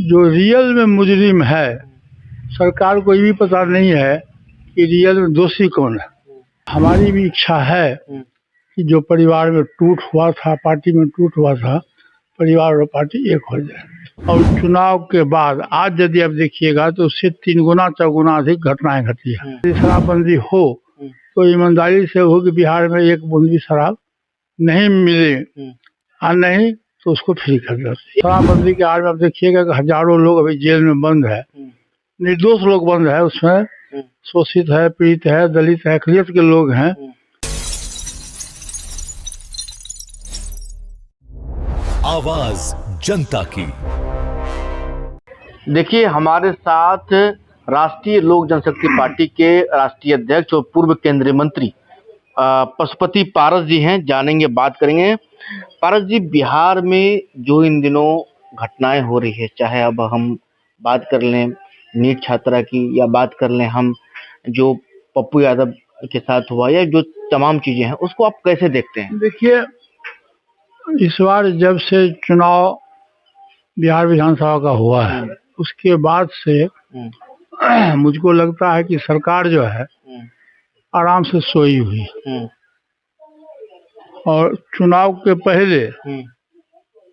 जो रियल में मुजरिम है, सरकार को ये भी पता नहीं है कि रियल में दोषी कौन है। हमारी भी इच्छा है कि जो परिवार में टूट हुआ था, पार्टी में टूट हुआ था, परिवार और पार्टी एक हो जाए। और चुनाव के बाद आज यदि आप देखिएगा तो उससे 3 गुना 4 गुना अधिक घटनाएं घटी है। यदि शराबबंदी हो तो ईमानदारी से हो कि बिहार में एक बूंद भी शराब नहीं मिले, और नहीं तो उसको फ्री कर दो। शराबबंदी के आड़ में आप देखिएगा कि हजारों लोग अभी जेल में बंद है, निर्दोष लोग बंद है, उसमें शोषित है, पीड़ित है, दलित है, अकलियत के लोग हैं। आवाज जनता की। देखिए, हमारे साथ राष्ट्रीय लोक जनशक्ति पार्टी के राष्ट्रीय अध्यक्ष और पूर्व केंद्रीय मंत्री पशुपति पारस जी हैं। जानेंगे, बात करेंगे। पारस जी, बिहार में जो इन दिनों घटनाएं हो रही है, चाहे अब हम बात कर लें नीट छात्रा की, या बात कर लें हम जो पप्पू यादव के साथ हुआ, या जो तमाम चीजें हैं, उसको आप कैसे देखते हैं? देखिए, इस बार जब से चुनाव बिहार विधानसभा का हुआ है, उसके बाद से मुझको लगता है कि सरकार जो है आराम से सोई हुई है। और चुनाव के पहले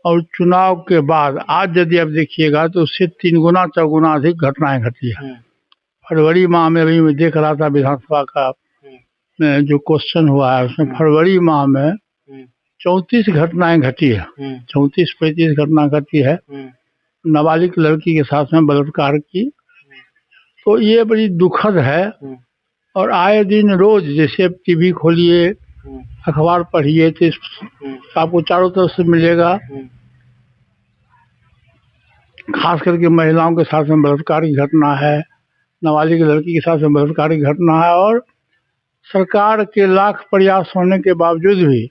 और चुनाव के बाद आज यदि आप देखिएगा तो उससे 3 गुना 4 गुना अधिक घटनाएं घटी है। फरवरी माह में अभी मैं देख रहा था विधानसभा का जो क्वेश्चन हुआ है, उसमें फरवरी माह में 34 घटनाएं घटी है, 34-35 घटना घटी है नाबालिग लड़की के साथ में बलात्कार की। तो ये बड़ी दुखद है। और आए दिन रोज जैसे टीवी खोलिए, अखबार पढ़िए तो आपको चारों तरफ से मिलेगा, खास करके महिलाओं के साथ में बलात्कार की घटना है, नाबालिग लड़की के साथ में बलात्कार की घटना है। और सरकार के लाख प्रयास होने के बावजूद भी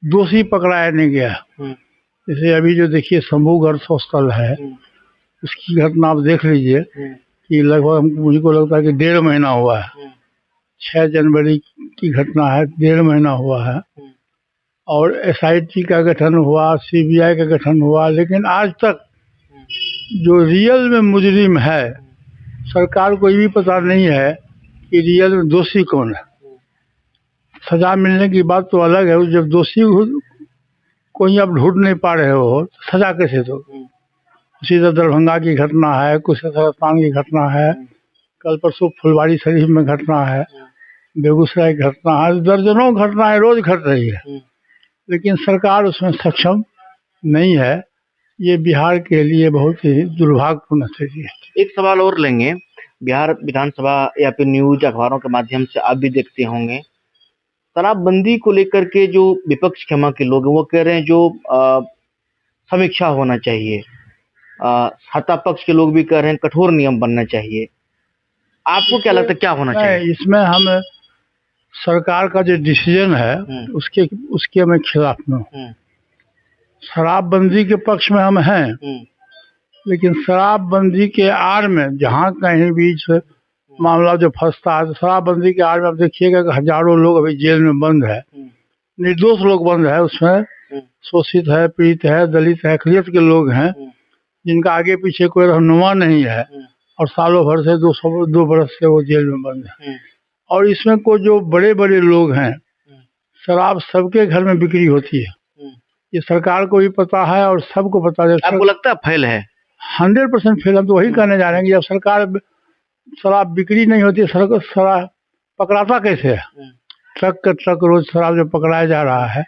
दोषी पकड़ाया नहीं गया। जैसे अभी जो देखिए शंभूगढ़ स्थल है, उसकी घटना आप देख लीजिए कि लगभग मुझको लगता है कि 1.5 महीना हुआ है। 6 जनवरी की घटना है, 1.5 महीना हुआ है। और SIT का गठन हुआ, CBI का गठन हुआ, लेकिन आज तक जो रियल में मुजरिम है, सरकार को ये भी पता नहीं है कि रियल में दोषी कौन है। सजा मिलने की बात तो अलग है, जब दोषी कोई आप ढूंढ नहीं पा रहे हो तो सजा कैसे दो। उसी तरह दरभंगा की घटना है, कुशेश्वरस्थान की घटना है, कल परसों फुलवारी शरीफ में घटना है, बेगूसराय की घटना है, दर्जनों घटनाएं रोज घट रही है, लेकिन सरकार उसमें सक्षम नहीं है। ये बिहार के लिए बहुत ही दुर्भाग्यपूर्ण स्थिति है। एक सवाल और लेंगे। बिहार विधानसभा या फिर न्यूज अखबारों के माध्यम से आप भी देखते होंगे, शराबबंदी को लेकर के जो विपक्ष क्षमा के लोग हैं वो कह रहे हैं जो समीक्षा होना चाहिए। सत्ता पक्ष के लोग भी कह रहे हैं कठोर नियम बनना चाहिए। आपको क्या लगता है क्या होना चाहिए? इसमें हम सरकार का जो डिसीजन है उसके मैं खिलाफ में हूँ। शराबबंदी के पक्ष में हम हैं, लेकिन शराबबंदी के आड़ में जहाँ कहीं भी मामला जो फंसता है, तो शराबबंदी के आड़ में आप देखिएगा कि हजारों लोग अभी जेल में बंद है, निर्दोष लोग बंद है, उसमें शोषित है, पीड़ित है, दलित है, अकलियत के लोग हैं, जिनका आगे पीछे कोई रहनुमा नहीं है, और सालों भर से 2 बरस से वो जेल में बंद है। और इसमें को जो बड़े बड़े लोग हैं, शराब सबके घर में बिक्री होती है, ये सरकार को भी पता है और सबको पता है। आपको लगता है फेल है? 100% फेल। हम तो वही कहने जा रहे हैं कि जब सरकार शराब बिक्री नहीं होती, शराब पकड़ाता कैसे है? ट्रक का ट्रक रोज शराब जो पकड़ाया जा रहा है,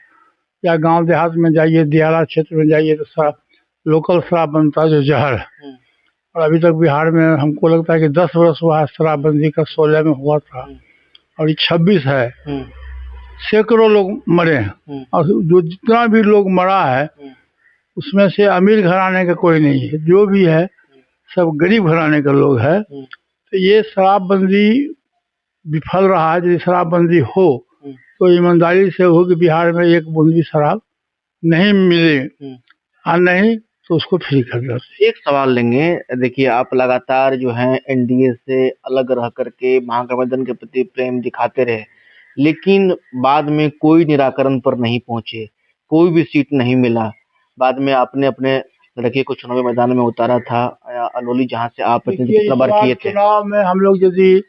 या गांव देहात में जाइए, दियारा क्षेत्र में जाइए तो शराब, लोकल शराब बनता है जो जहर है। और अभी तक बिहार में हमको लगता है कि 10 वर्ष हुआ है शराबबंदी का, 16 में हुआ था और ये 26 है। सैकड़ों लोग मरे हैं, और जो जितना भी लोग मरा है उसमें से अमीर घराने का कोई नहीं है, जो भी है सब गरीब घराने का लोग है। तो ये शराबबंदी विफल रहा है। यदि शराबबंदी हो तो ईमानदारी से हो कि बिहार में एक बूंद भी शराब नहीं मिले, और नहीं तो उसको फ्री कर दो। एक सवाल लेंगे। देखिए, आप लगातार जो है NDA से अलग रह करके महागठबंधन के प्रति प्रेम दिखाते रहे, लेकिन बाद में कोई निराकरण पर नहीं पहुंचे, कोई भी सीट नहीं मिला। बाद में आपने अपने लड़के को चुनावी मैदान में उतारा था अलोली, जहां से आप प्रतिनिधित्व देखिए, कितना इस बार बार किए थे? चुनाव में हम लोग यदि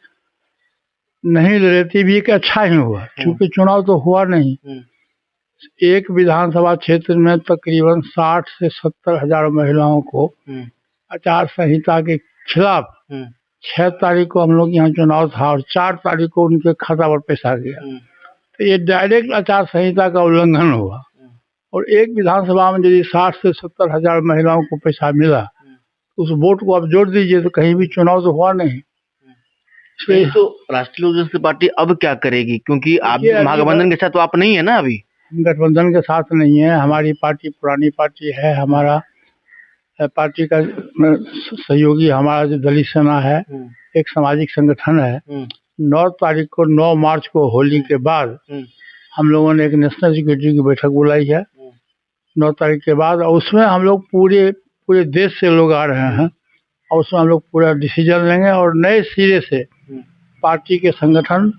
नहीं लड़े भी एक अच्छा ही हुआ, क्योंकि चुनाव तो हुआ नहीं। एक विधानसभा क्षेत्र में तकरीबन 60 से 70 हजार महिलाओं को आचार संहिता के खिलाफ 6 तारीख को हम लोग यहाँ चुनाव था और 4 तारीख को उनके खाता पर पैसा गया। तो ये डायरेक्ट आचार संहिता का उल्लंघन हुआ। और एक विधानसभा में यदि 60 से 70 हजार महिलाओं को पैसा मिला, उस वोट को आप जोड़ दीजिए, तो कहीं भी चुनाव तो हुआ नहीं। तो राष्ट्रीय लोक जनशक्ति पार्टी अब क्या करेगी, क्योंकि आप देखिए, महागठबंधन के साथ तो आप नहीं है ना अभी? हम गठबंधन के साथ नहीं है, हमारी पार्टी पुरानी पार्टी है। हमारा पार्टी का सहयोगी हमारा जो दलित सेना है, एक सामाजिक संगठन है। 9 तारीख को 9 मार्च को होली के बाद हम लोगों ने एक नेशनल सिक्योरिटी की बैठक बुलाई है 9 तारीख के बाद, और उसमें हम लोग पूरे देश से लोग आ रहे हैं और उसमें हम लोग पूरा डिसीजन लेंगे और नए सिरे से पार्टी के संगठन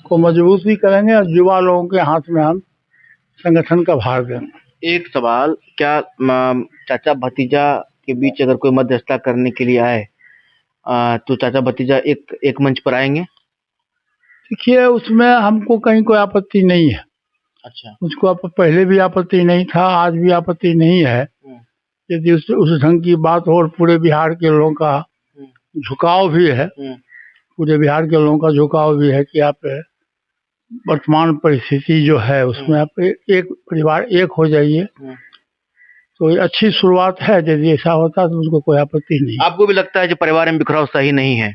को मजबूत भी करेंगे और युवा लोगों के हाथ में हम संगठन का भार देंगे। एक सवाल, क्या चाचा भतीजा के बीच अगर कोई मध्यस्थता करने के लिए आए तो चाचा भतीजा एक मंच पर आएंगे? देखिए, उसमें हमको कहीं कोई आपत्ति नहीं है। अच्छा। उसको पहले भी आपत्ति नहीं था, आज भी आपत्ति नहीं है। यदि उस ढंग की बात हो और पूरे बिहार के लोगों का झुकाव भी है, पूरे बिहार के लोगों का झुकाव भी है कि आप वर्तमान परिस्थिति जो है उसमें आप एक परिवार एक हो जाइए, तो ये अच्छी शुरुआत है। यदि ऐसा होता तो उसको कोई आपत्ति नहीं। आपको भी लगता है जो परिवार में बिखराव सही नहीं है?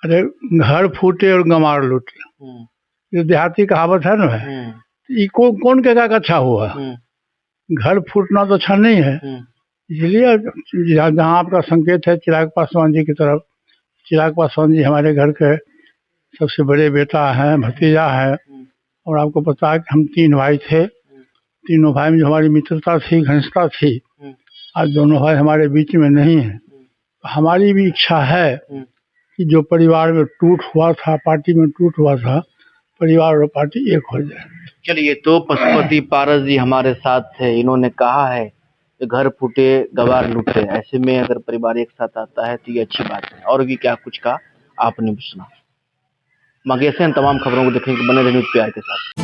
अरे, घर फूटे और गंवार लूटे, ये देहाती कहावत है ना। ये कौन कहेगा कि अच्छा हुआ? घर फूटना तो अच्छा नहीं है। इसलिए जहाँ आपका संकेत है चिराग पासवान जी की तरफ, चिराग पासवान जी हमारे घर के सबसे बड़े बेटा हैं, भतीजा है। और आपको पता है कि हम 3 भाई थे, तीनों भाई में जो हमारी मित्रता थी, घनिष्ठता थी, आज दोनों भाई हमारे बीच में नहीं है। हमारी भी इच्छा है कि जो परिवार में टूट हुआ था, पार्टी में टूट हुआ था, परिवार और पार्टी एक हो जाए। चलिए, तो पशुपति पारस जी हमारे साथ थे। इन्होंने कहा है कि घर फूटे गवार लूटे, ऐसे में अगर परिवार एक साथ आता है तो ये अच्छी बात है। और भी क्या कुछ कहा आपने भी सुना। मगेशन तमाम खबरों को देखने के बने रहने प्यार के साथ।